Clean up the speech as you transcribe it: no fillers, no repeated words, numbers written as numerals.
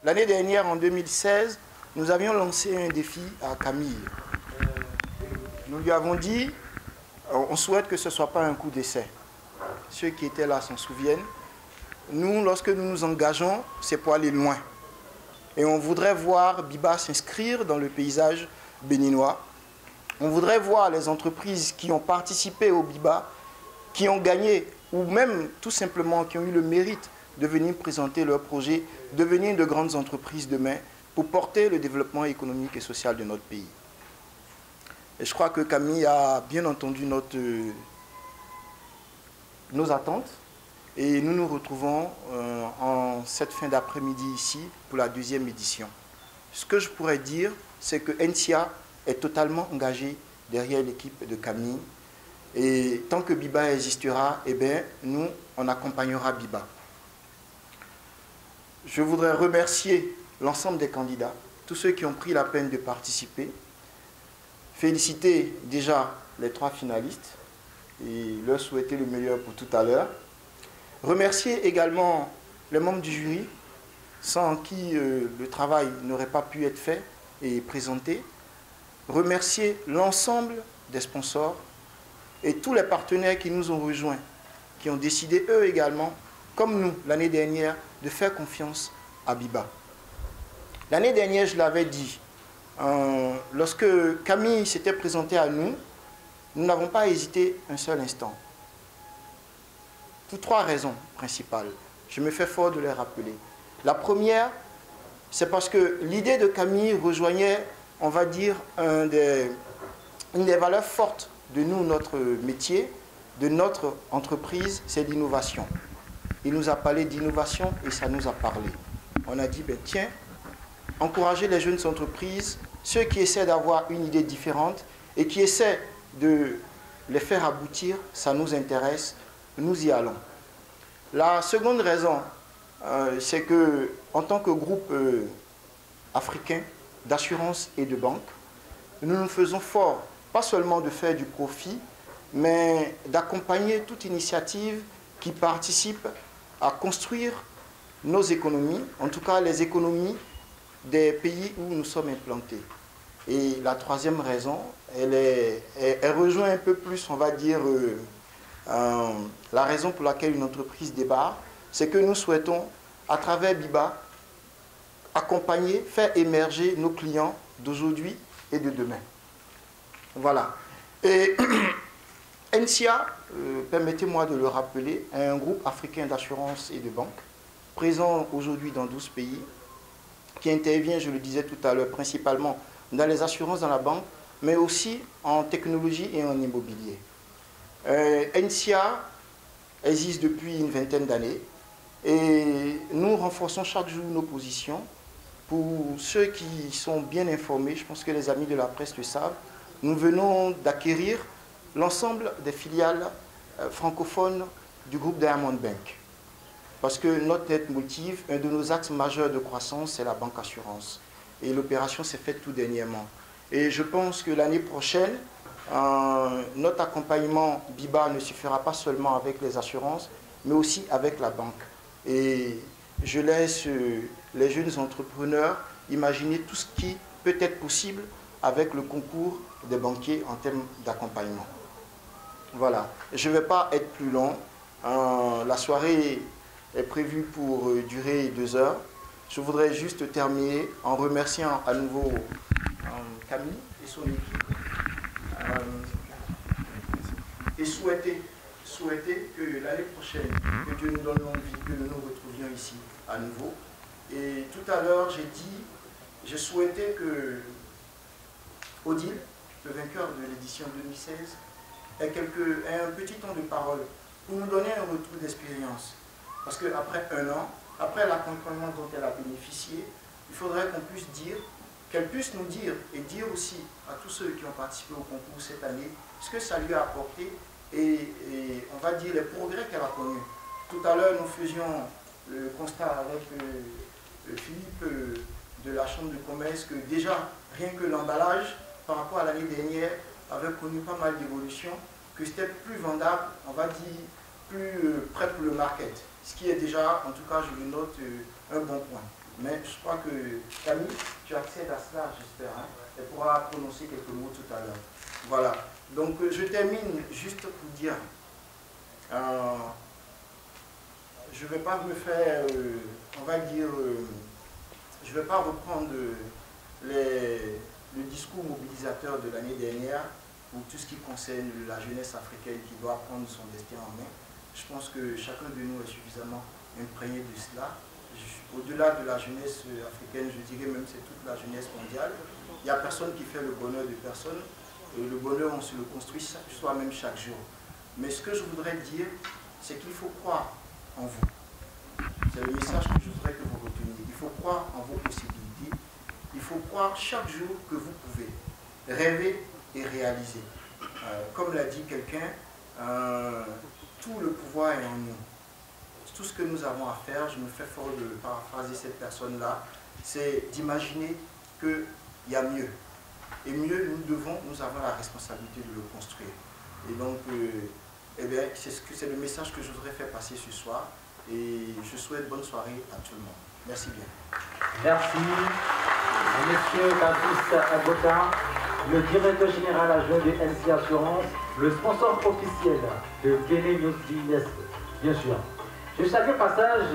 L'année dernière, en 2016, nous avions lancé un défi à Camille. Nous lui avons dit, on souhaite que ce ne soit pas un coup d'essai. Ceux qui étaient là s'en souviennent. Nous, lorsque nous nous engageons, c'est pour aller loin. Et on voudrait voir Biba s'inscrire dans le paysage béninois. On voudrait voir les entreprises qui ont participé au Biba, qui ont gagné, ou même tout simplement qui ont eu le mérite de venir présenter leurs projets, devenir de grandes entreprises demain pour porter le développement économique et social de notre pays. Et je crois que Camille a bien entendu nos attentes. Et nous nous retrouvons en cette fin d'après-midi ici pour la deuxième édition. Ce que je pourrais dire, c'est que NCA est totalement engagé derrière l'équipe de Camille. Et tant que Biba existera, eh bien, nous, on accompagnera Biba. Je voudrais remercier l'ensemble des candidats, tous ceux qui ont pris la peine de participer. Féliciter déjà les 3 finalistes et leur souhaiter le meilleur pour tout à l'heure. Remercier également les membres du jury, sans qui le travail n'aurait pas pu être fait et présenté. Remercier l'ensemble des sponsors et tous les partenaires qui nous ont rejoints, qui ont décidé eux également, comme nous l'année dernière, de faire confiance à Biba. L'année dernière, je l'avais dit, lorsque Camille s'était présenté à nous, nous n'avons pas hésité un seul instant. Pour 3 raisons principales. Je me fais fort de les rappeler. La première, c'est parce que l'idée de Camille rejoignait, on va dire, une des valeurs fortes de nous, notre métier, de notre entreprise, c'est l'innovation. Il nous a parlé d'innovation et ça nous a parlé. On a dit, ben, tiens, encourager les jeunes entreprises, ceux qui essaient d'avoir une idée différente et qui essaient de les faire aboutir, ça nous intéresse. Nous y allons. La seconde raison, c'est que en tant que groupe africain d'assurance et de banque, nous nous faisons fort, pas seulement de faire du profit, mais d'accompagner toute initiative qui participe à construire nos économies, en tout cas les économies des pays où nous sommes implantés. Et la troisième raison, elle rejoint un peu plus, on va dire, la raison pour laquelle une entreprise débarque, c'est que nous souhaitons, à travers Biba, accompagner, faire émerger nos clients d'aujourd'hui et de demain. Voilà. Et NCA, permettez-moi de le rappeler, est un groupe africain d'assurance et de banque, présent aujourd'hui dans 12 pays, qui intervient, je le disais tout à l'heure, principalement dans les assurances dans la banque, mais aussi en technologie et en immobilier. NCA existe depuis une vingtaine d'années et nous renforçons chaque jour nos positions. Pour ceux qui sont bien informés, je pense que les amis de la presse le savent, nous venons d'acquérir l'ensemble des filiales francophones du groupe Diamond Bank. Parce que notre leitmotiv, un de nos axes majeurs de croissance, c'est la banque assurance. Et l'opération s'est faite tout dernièrement. Et je pense que l'année prochaine, notre accompagnement Biba ne suffira pas seulement avec les assurances, mais aussi avec la banque. Et je laisse les jeunes entrepreneurs imaginer tout ce qui peut être possible avec le concours des banquiers en termes d'accompagnement. Voilà, je ne vais pas être plus long. La soirée est prévue pour durer 2 heures. Je voudrais juste terminer en remerciant à nouveau Camille et son équipe et souhaiter que l'année prochaine, que Dieu nous donne l'envie, que nous nous retrouvions ici à nouveau. Et tout à l'heure, j'ai dit, je souhaitais que Odile, le vainqueur de l'édition 2016, ait un petit temps de parole pour nous donner un retour d'expérience. Parce qu'après 1 an, après l'accompagnement dont elle a bénéficié, il faudrait qu'on puisse dire, qu'elle puisse nous dire et dire aussi à tous ceux qui ont participé au concours cette année ce que ça lui a apporté et on va dire les progrès qu'elle a connus. Tout à l'heure, nous faisions le constat avec Philippe de la Chambre de commerce que déjà, rien que l'emballage, par rapport à l'année dernière, avait connu pas mal d'évolutions, que c'était plus vendable, on va dire, plus prêt pour le market. Ce qui est déjà, en tout cas, je le note, un bon point. Mais je crois que Camille, tu accèdes à cela, j'espère. Hein. Elle pourra prononcer quelques mots tout à l'heure. Voilà. Donc je termine juste pour dire, je ne vais pas me faire, on va dire, je ne vais pas reprendre le discours mobilisateur de l'année dernière pour tout ce qui concerne la jeunesse africaine qui doit prendre son destin en main. Je pense que chacun de nous est suffisamment imprégné de cela. Au-delà de la jeunesse africaine, je dirais même c'est toute la jeunesse mondiale. Il n'y a personne qui fait le bonheur de personne. Et le bonheur, on se le construit soi-même chaque jour. Mais ce que je voudrais dire, c'est qu'il faut croire en vous. C'est le message que je voudrais que vous reteniez. Il faut croire en vos possibilités. Il faut croire chaque jour que vous pouvez rêver et réaliser. Comme l'a dit quelqu'un, tout le pouvoir est en nous. Tout ce que nous avons à faire, je me fais fort de paraphraser cette personne-là, c'est d'imaginer qu'il y a mieux. Et mieux, nous avons la responsabilité de le construire. Et donc, eh bien, c'est le message que je voudrais faire passer ce soir. Et je souhaite bonne soirée à tout le monde. Merci bien. Merci. Monsieur Patrice Agota, le directeur général adjoint de NC Assurance, le sponsor officiel de Télé News Business, bien sûr. Je salue au passage